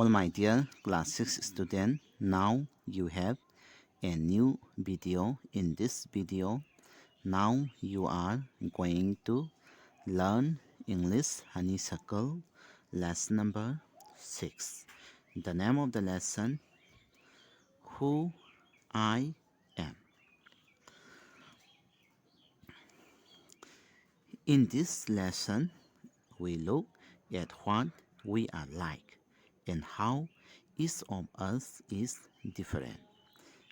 All my dear class 6 student, now you have a new video. In this video, now you are going to learn English Honeysuckle lesson number 6. The name of the lesson, Who I Am. In this lesson, we look at what we are like and how each of us is different.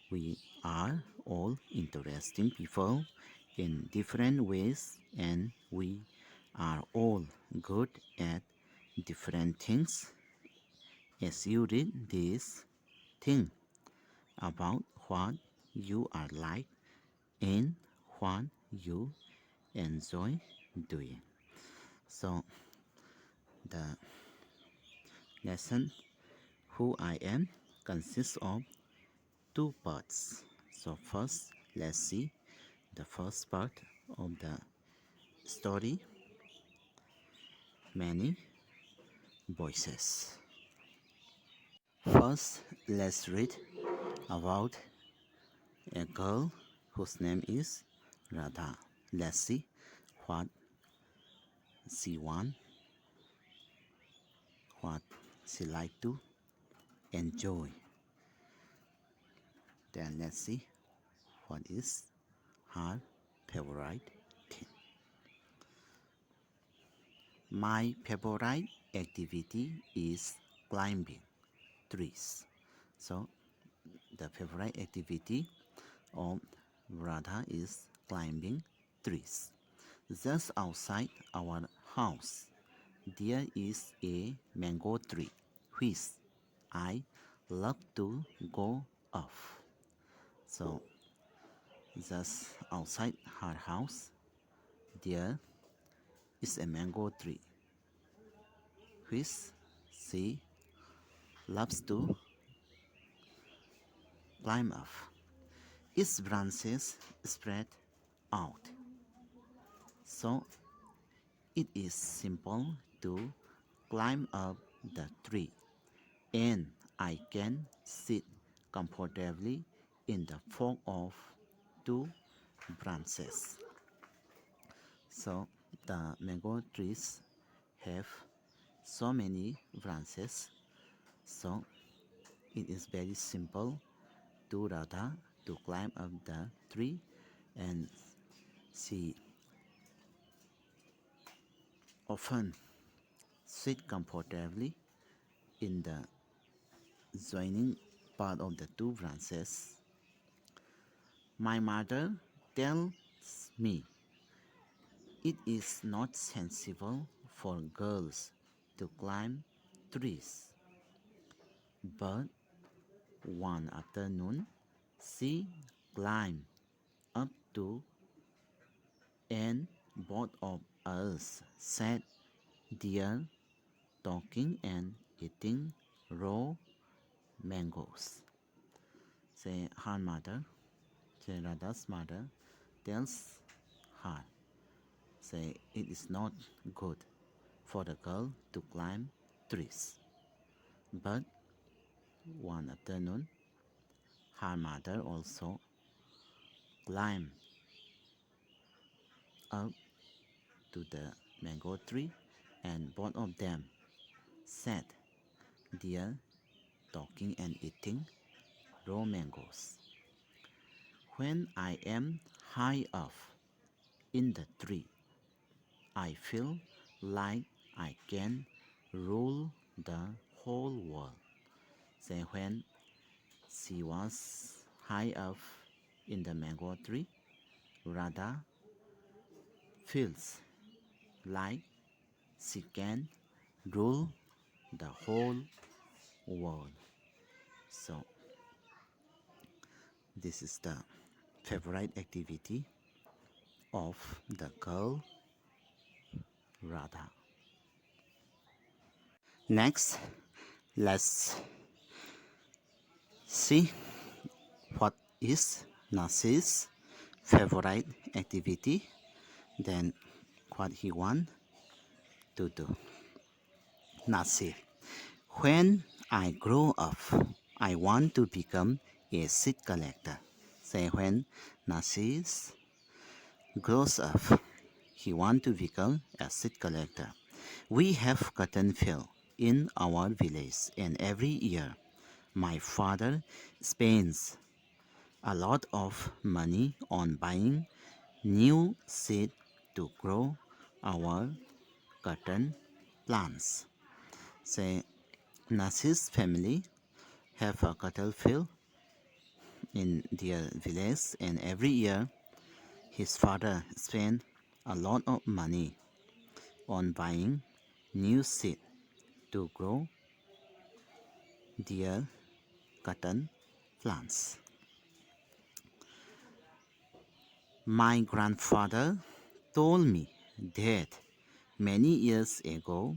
We are all interesting people in different ways, and we are all good at different things. As you read this, think about what you are like and what you enjoy doing. So, the lesson Who I Am consists of two parts. So first, let's see the first part of the story, Many Voices. First, let's read about a girl whose name is Radha. Let's see what she wants, what she like to enjoy. Then let's see what is her favorite thing. My favorite activity is climbing trees. So the favorite activity of Radha is climbing trees. Just outside our house, there is a mango tree which I love to go up. So just outside her house, there is a mango tree which she loves to climb up. Its branches spread out, so it is simple to climb up the tree, and I can sit comfortably in the fork of two branches. So the mango trees have so many branches, so it is very simple to Radha to climb up the tree, and she often sit comfortably in the joining part of the two branches. My mother tells me it is not sensible for girls to climb trees, but one afternoon she climbed up to, and both of us sat there talking and eating raw mangoes. Say her mother, say Radha's mother tells her, say it is not good for the girl to climb trees. But one afternoon, her mother also climbed up to the mango tree, and both of them sat there talking and eating raw mangoes. When I am high up in the tree, I feel like I can rule the whole world. Say when she was high up in the mango tree, Radha feels like she can rule the whole world. So this is the favorite activity of the girl Radha. Next, let's see what is Nasir's favorite activity, then what he want to do. Nasir: when I grow up. I want to become a seed collector. Say when Narcissus grows up, he want to become a seed collector. We have cotton field in our village, and every year my father spends a lot of money on buying new seed to grow our cotton plants. Say Narcissus family have a cotton field in their village, and every year his father spent a lot of money on buying new seed to grow their cotton plants. My grandfather told me that many years ago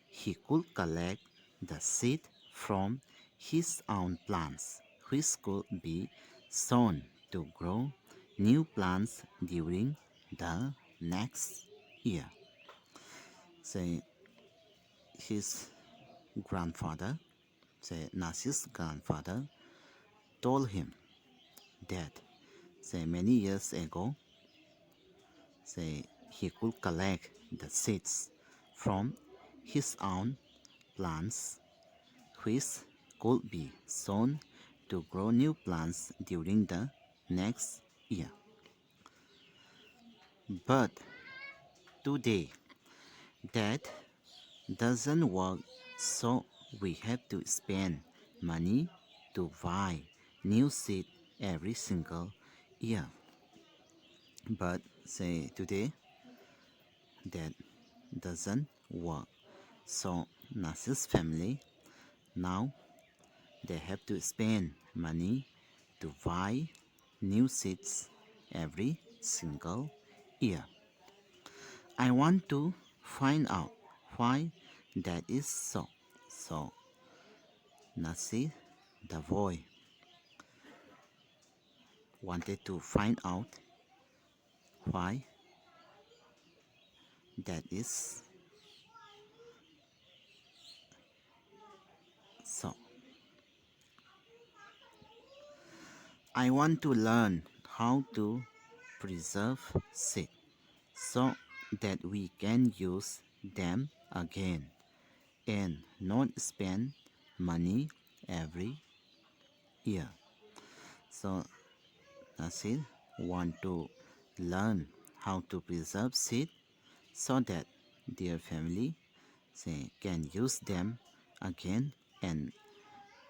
he could collect the seed from his own plants, which could be sown to grow new plants during the next year. Say his grandfather, say Nasi's grandfather, told him that say many years ago, say he could collect the seeds from his own plants, which could be sown to grow new plants during the next year. But today, that doesn't work, so we have to spend money to buy new seed every single year. But say today, that doesn't work. So Narcissus family now they have to spend money to buy new seeds every single year. I want to find out why that is so. So Nasi, the boy, wanted to find out why that is so. I want to learn how to preserve seed so that we can use them again and not spend money every year. So Nasir want to learn how to preserve seed so that their family say, can use them again and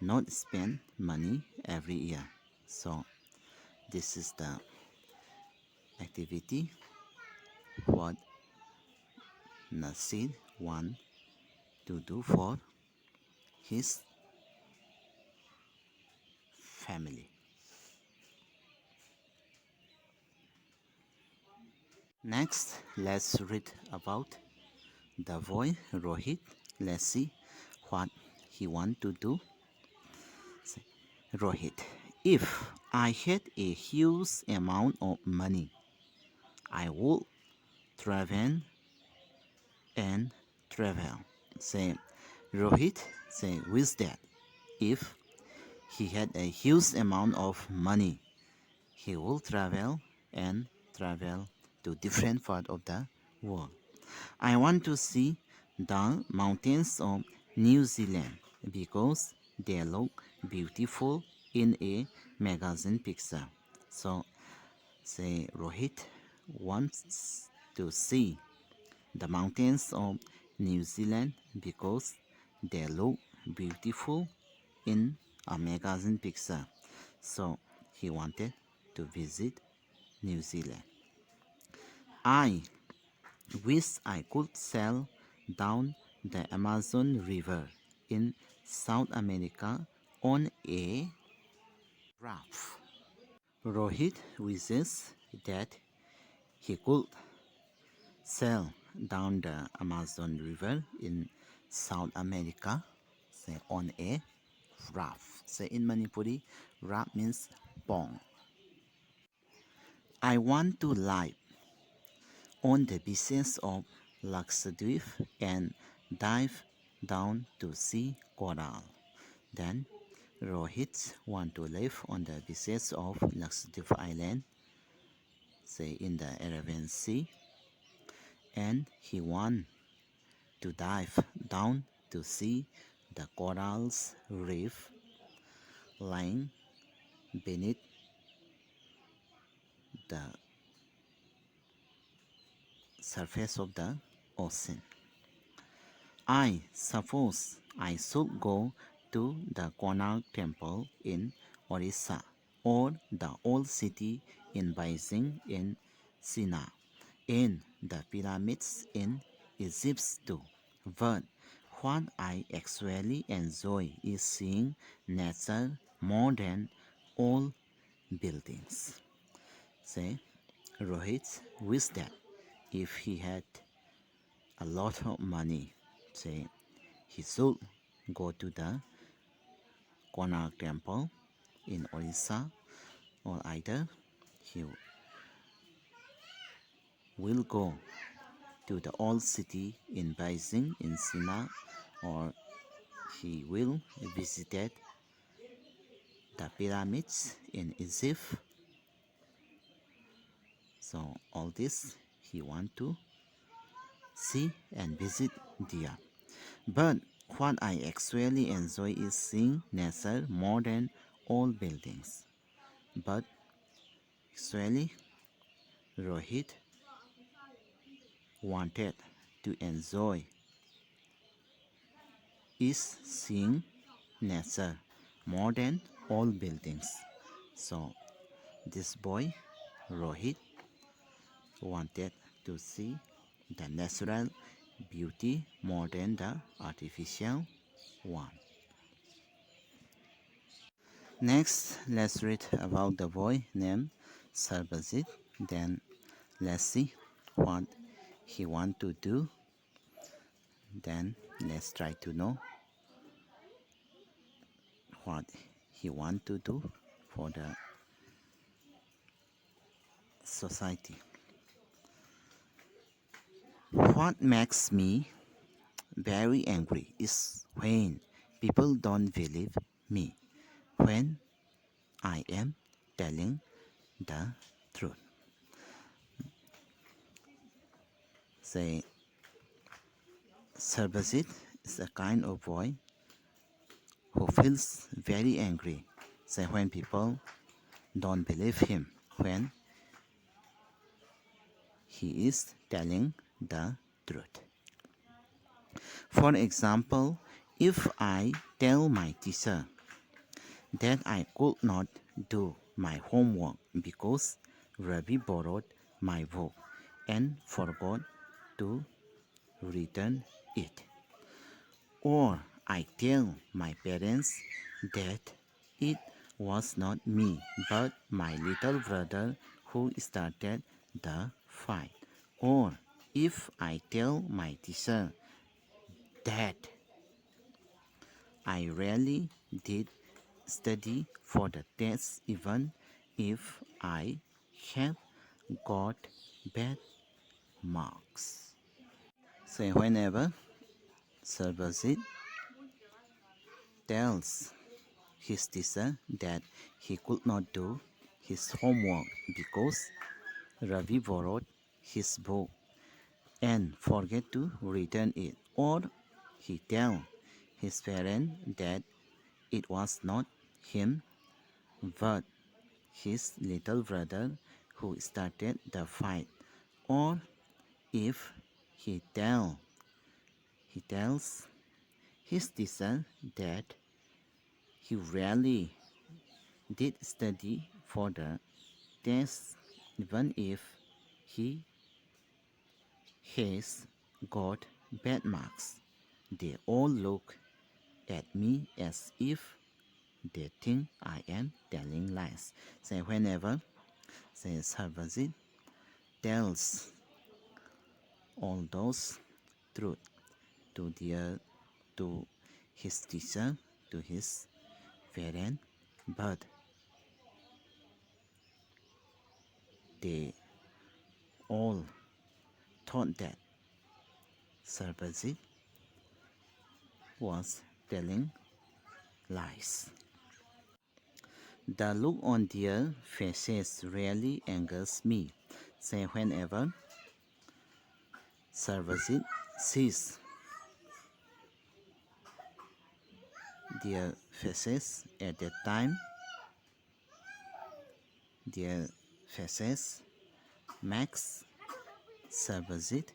not spend money every year. So this is the activity what Nasir want to do for his family. Next, let's read about the boy Rohit. Let's see what he want to do. Rohit, if I had a huge amount of money, I would travel and travel. Say, Rohit, say, with that, if he had a huge amount of money, he will travel and travel to different part of the world. I want to see the mountains of New Zealand because they look beautiful in a magazine picture. So say Rohit wants to see the mountains of New Zealand because they look beautiful in a magazine picture. So he wanted to visit New Zealand. I wish I could sail down the Amazon River in South America on a raft. Rohit wishes that he could sail down the Amazon River in South America say, on a raft. Say in Manipuri, raft means pong. I want to live on the beaches of Lakshadweep and dive down to see coral. Then Rohit want to live on the beaches of Lakshadweep Island, say in the Arabian Sea, and he want to dive down to see the corals reef lying beneath the surface of the ocean. I suppose I should go to the Konark temple in Orissa or the old city in Beijing in China and the pyramids in Egypt too. But what I actually enjoy is seeing nature more than all buildings. Say, Rohit wished that if he had a lot of money, say, he should go to the Konark temple in Orissa, or either he will go to the old city in Beijing in China, or he will visit the pyramids in Egypt. So all this he want to see and visit there. But what I actually enjoy is seeing nature more than all buildings. But actually Rohit wanted to enjoy is seeing nature more than all buildings. So this boy Rohit wanted to see the natural beauty more than the artificial one. Next, let's read about the boy named Sarbajit. Then let's see what he want to do. Then let's try to know what he want to do for the society. What makes me very angry is when people don't believe me when I am telling the truth. Say, Sarbajit is a kind of boy who feels very angry. Say, when people don't believe him when he is telling the truth. For example, if I tell my teacher that I could not do my homework because Ravi borrowed my book and forgot to return it, or I tell my parents that it was not me but my little brother who started the fight, or if I tell my teacher that I really did study for the test even if I have got bad marks. So whenever Sarvajit tells his teacher that he could not do his homework because Ravi borrowed his book and forget to return it, or he tell his parents that it was not him but his little brother who started the fight, or if he tells his teacher that he really did study for the test even if he has got bad marks. They all look at me as if they think I am telling lies. So whenever says Harvazit tells all those truth to their to his teacher, to his parent, but they all thought that Sarvajit was telling lies. The look on their faces really angers me. Say whenever Sarvajit sees their faces at that time, their faces makes Sarvajit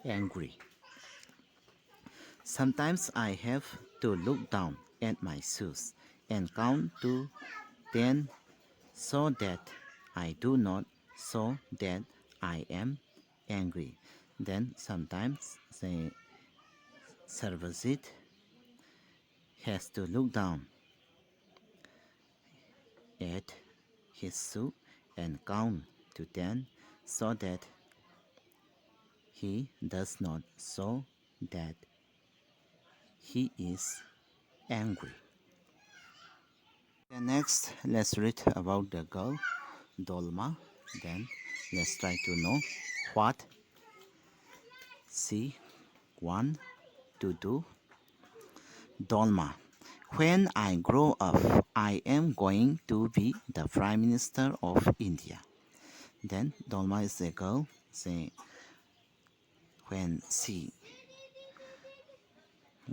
angry. Sometimes I have to look down at my shoes and count to 10 so that I do not show that I am angry. Then sometimes the Sarvajit has to look down at his shoe and count to 10 so that he does not show that he is angry. And next, let's read about the girl Dolma. Then let's try to know what she want to do. Dolma. When I grow up, I am going to be the Prime Minister of India. Then Dolma is a girl. Say when she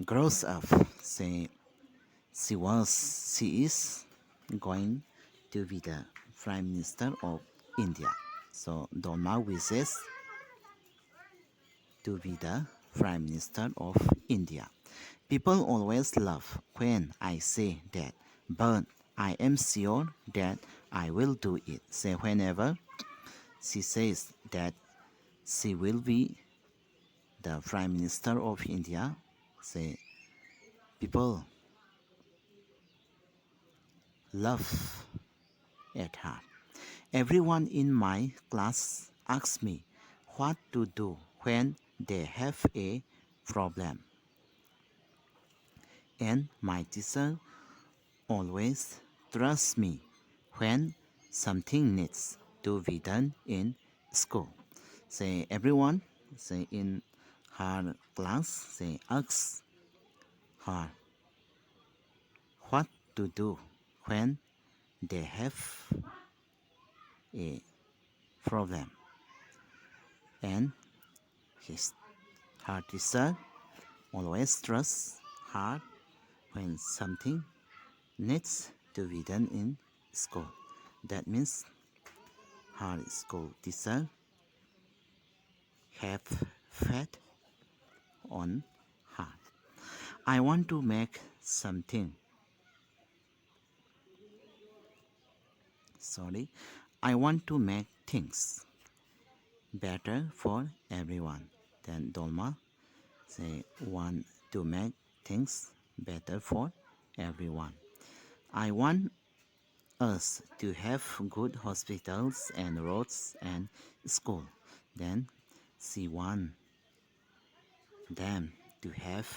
grows up, say she is going to be the Prime Minister of India. So Dolma wishes to be the Prime Minister of India. People always laugh when I say that, but I am sure that I will do it. Say whenever she says that she will be the Prime Minister of India, say people laugh at her. Everyone in my class asks me what to do when they have a problem. And my teacher always trusts me when something needs to be done in school. Say everyone say in her class say asks her what to do when they have a problem. And her teacher always trusts her when something needs to be done in school. That means her school teacher have faith on her. I want to make something. I want to make things better for everyone. Then Dolma say want to make things better for everyone. I want us to have good hospitals and roads and school. Then she want them to have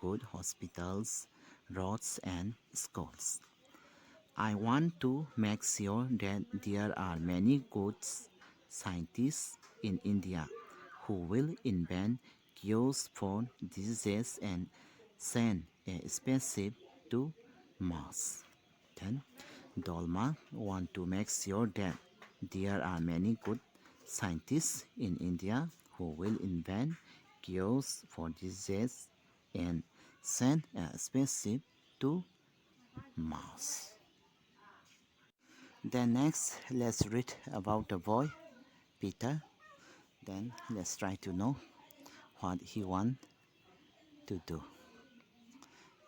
good hospitals, roads and schools. I want to make sure that there are many good scientists in India who will invent cures for diseases and send a spaceship to Mars. Then Dolma want to make sure that there are many good scientists in India who will invent cures for diseases and send a spaceship to Mars. Then next, let's read about the boy Peter. Then let's try to know what he want to do.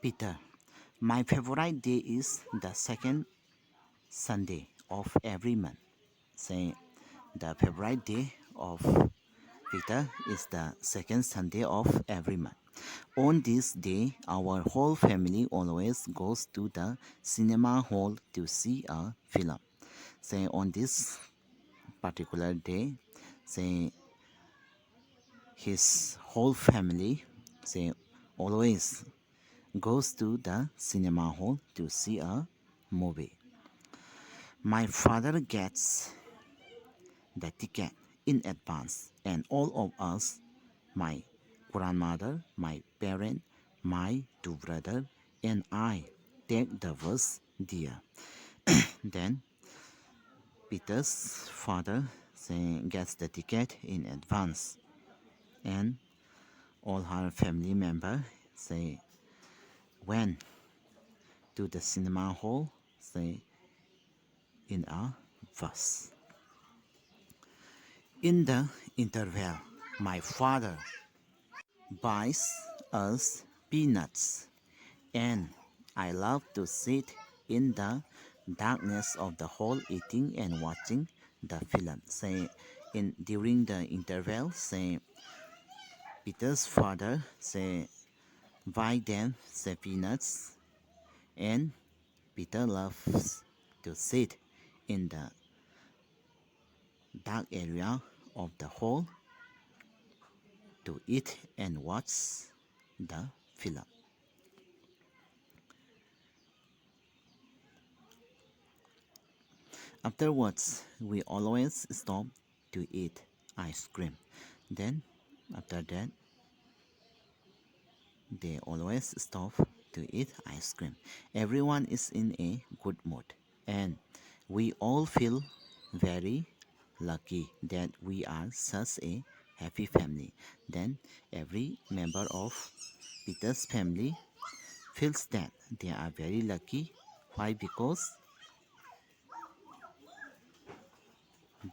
Peter, my favorite day is the second Sunday of every month. Say the favorite day of Peter is the second Sunday of every month. On this day, our whole family always goes to the cinema hall to see a film. Say on this particular day, say his whole family say always goes to the cinema hall to see a movie. My father gets the ticket in advance and all of us, my grandmother, my parent, my two brothers and I take the bus there. Then Peter's father gets the ticket in advance, and all her family members went to the cinema hall in a bus. In the interval, my father buys us peanuts, and I love to sit in the darkness of the hall eating and watching the film. During the interval, Peter's father buy them peanuts, and Peter loves to sit in the dark area of the hall to eat and watch the film. Afterwards, we always stop to eat ice cream. Then, after that, they always stop to eat ice cream. Everyone is in a good mood, and we all feel very lucky that we are such a happy family. Then, every member of Peter's family feels that they are very lucky. Why? Because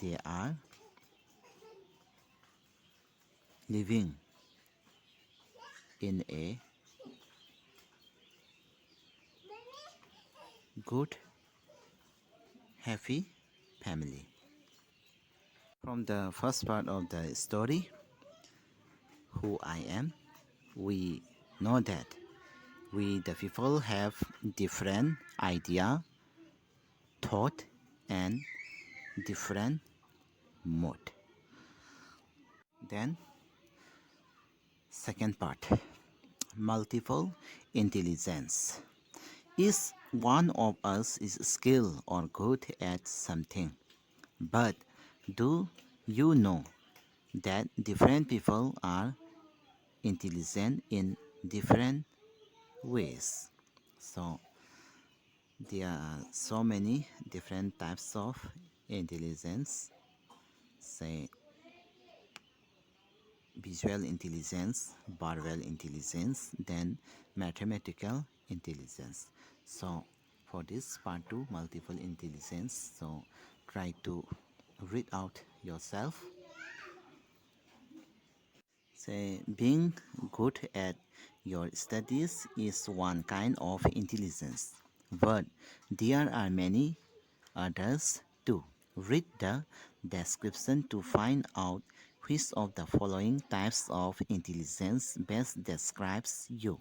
they are living in a good, happy family. From the first part of the story, who I am, we know that we the people have different idea, thought, and different mood. Then second part, multiple intelligence. Is one of us is skilled or good at something, but do you know that different people are intelligent in different ways? So there are so many different types of intelligence, say visual intelligence, verbal intelligence, then mathematical intelligence. So for this part 2, multiple intelligence, so try to read out yourself. Say being good at your studies is one kind of intelligence, but there are many others too. Read the description to find out which of the following types of intelligence best describes you.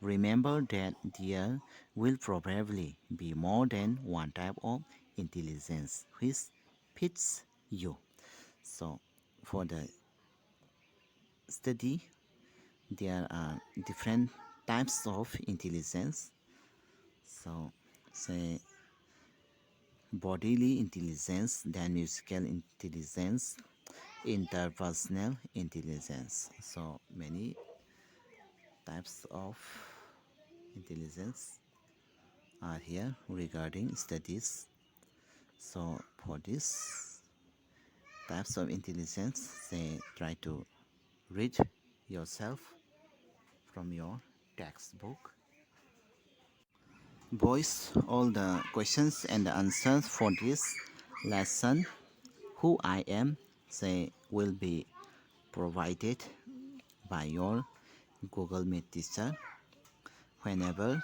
Remember that there will probably be more than one type of intelligence which fits you. So for the study, there are different types of intelligence. So say bodily intelligence, then musical intelligence, interpersonal intelligence. So many types of intelligence are here regarding studies. So for this types of intelligence, say try to read yourself from your textbook. Boys, all the questions and the answers for this lesson, who I am, will be provided by your Google Meet teacher. Whenever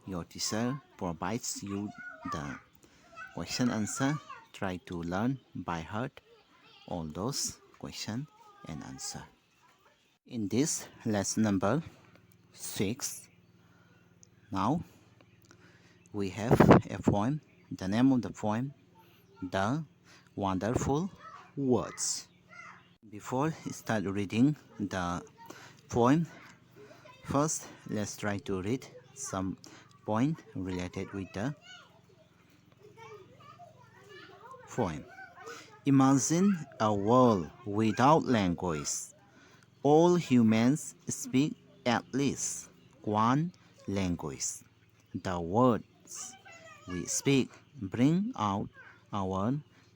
your teacher provides you the question answer, try to learn by heart all those question and answer. In this lesson number 6, now we have a poem. The name of the poem, The Wonderful Words. Before I start reading the poem, first let's try to read some point related with the poem. Imagine a world without language. All humans speak at least one language. The words we speak bring out our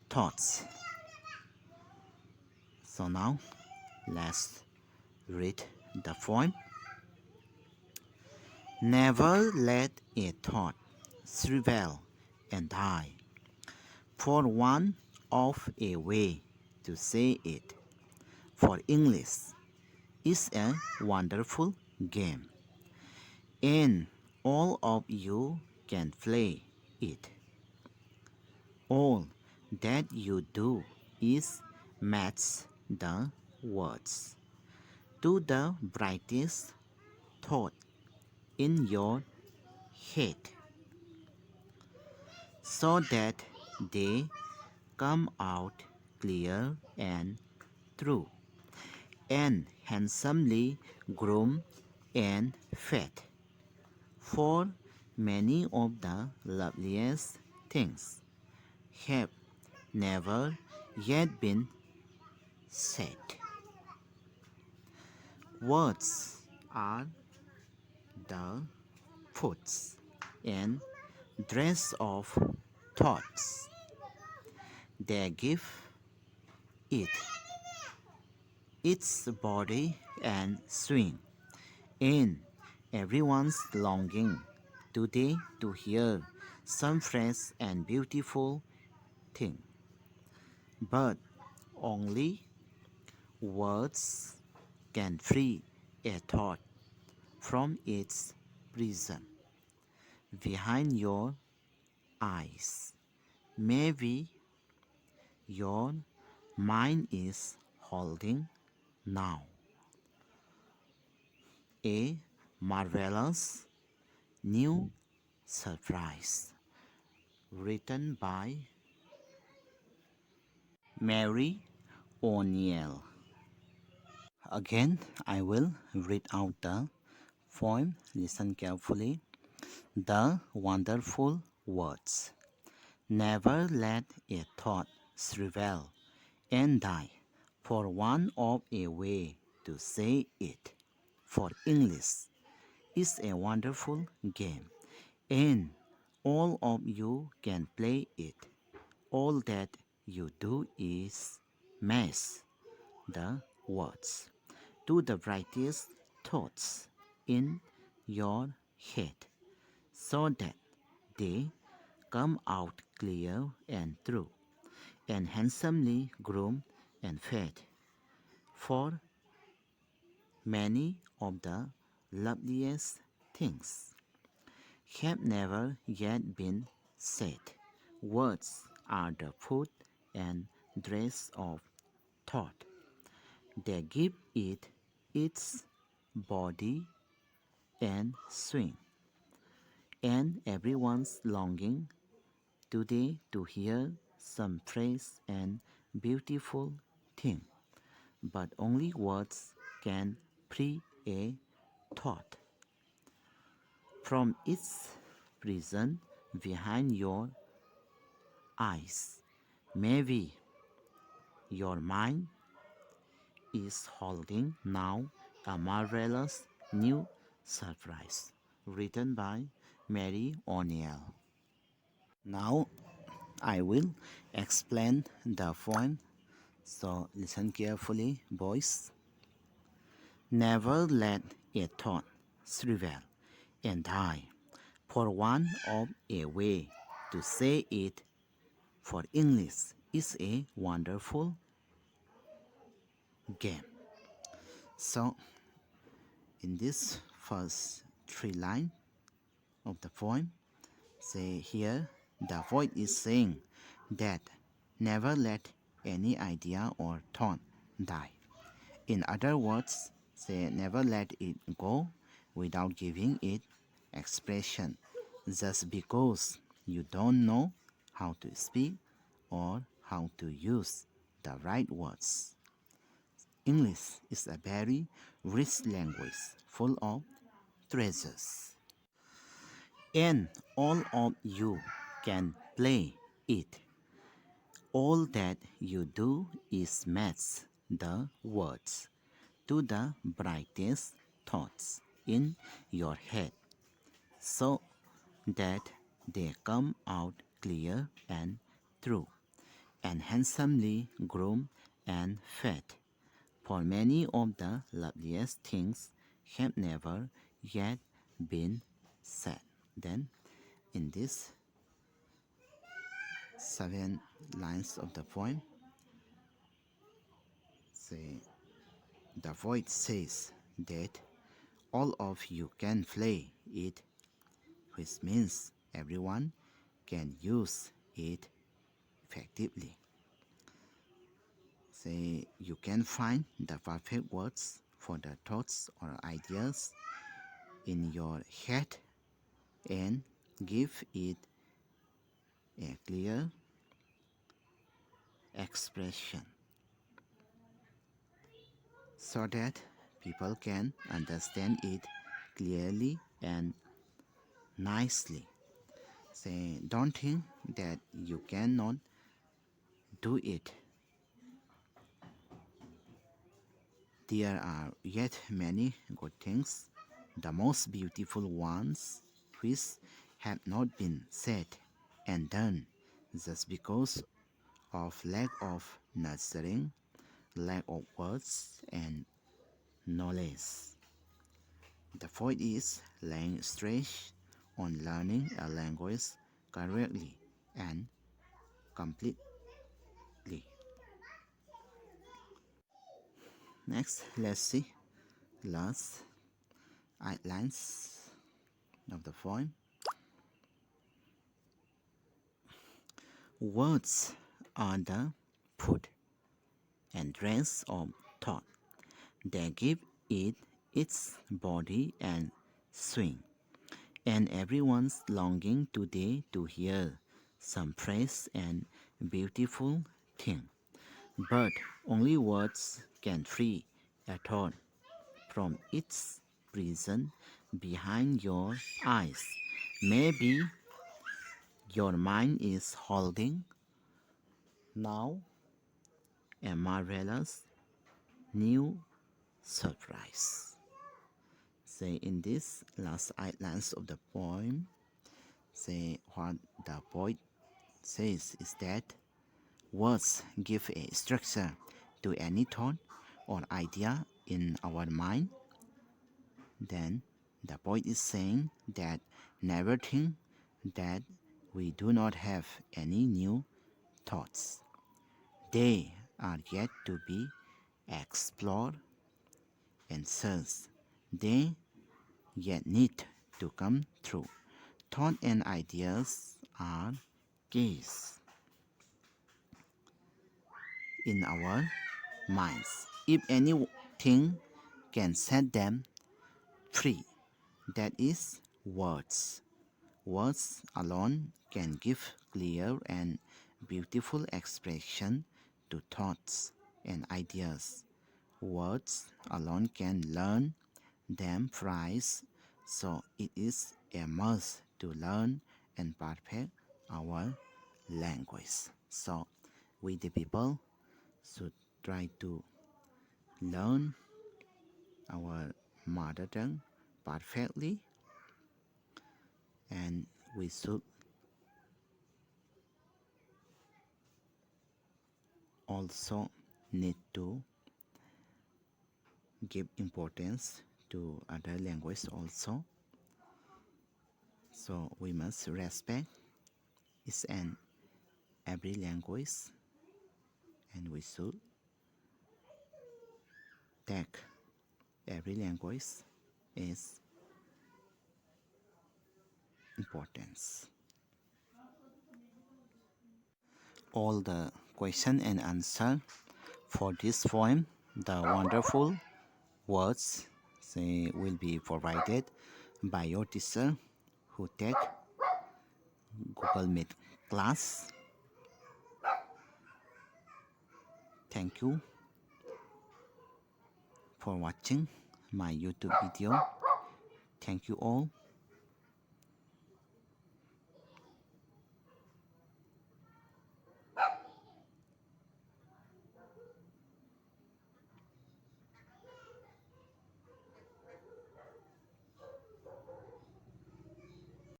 thoughts. So now let's read the poem. Never let a thought shrivel and die for want of a way to say it. For English is a wonderful game, and all of you can play it. All that you do is match the words to the brightest thought in your head so that they come out clear and true and handsomely groomed and fed. For many of the loveliest things have never yet been said. Words are the foods and dress of thoughts. They give it its body and swing in everyone's longing today to hear some fresh and beautiful thing. But only words can free a thought from its prison. Behind your eyes, maybe your mind is holding now a marvelous new surprise written by Mary O'Neill. Again, I will read out the poem. Listen carefully. The wonderful words. Never let a thought shrivel and die for want of a way to say it. For English is a wonderful game, and all of you can play it. All that you do is match the words to the brightest thoughts in your head so that they come out clear and true and handsomely groomed and fed. For many of the loveliest things have never yet been said. Words are the food and dress of thought. They give it its body and swing, and everyone's longing today to hear some praise and beautiful thing. But only words can free a thought from its prison behind your eyes. Maybe your mind is holding now a marvelous new surprise. Written by Mary O'Neill. Now I will explain the poem, so listen carefully, boys. Never let a thought shrivel and die for want of a way to say it, for English is a wonderful game. So, in this first three lines of the poem, say here the poet is saying that never let any idea or thought die. In other words, say never let it go without giving it expression just because you don't know how to speak or how to use the right words. English is a very rich language full of treasures, and all of you can play it. All that you do is match the words to the brightest thoughts in your head so that they come out clear and true and handsomely groomed and fed. For many of the loveliest things have never yet been said. Then, in these 7 lines of the poem, say, the void says that all of you can play it, which means everyone can use it effectively. Say you can find the perfect words for the thoughts or ideas in your head and give it a clear expression so that people can understand it clearly and nicely. Say, don't think that you cannot do it. There are yet many good things, the most beautiful ones, which have not been said and done just because of lack of nurturing, lack of words and knowledge. The point is laying stress on learning a language correctly and completely. Next, let's see last outlines of the poem. Words are the food and dress of thought. They give it its body and swing, and everyone's longing today to hear some praise and beautiful thing. But only words can free a thought from its prison behind your eyes. Maybe your mind is holding now a marvelous new surprise. Say in this last lines of the poem, say what the poet says is that words give a structure to any thought or idea in our mind. Then the poet is saying that never think that we do not have any new thoughts. They are yet to be explored and searched. They yet need to come through. Thought and ideas are keys in our minds. If anything can set them free, that is words. Words alone can give clear and beautiful expression to thoughts and ideas. Words alone can learn them price, so it is a must to learn and perfect our language. So we the people should try to learn our mother tongue perfectly, and we should also need to give importance to other language also. So we must respect each and every language, and we should take every language is importance. All the question and answer for this poem, the wonderful words say, will be provided by your teacher who take Google Meet class. Thank you for watching my YouTube video. Thank you all.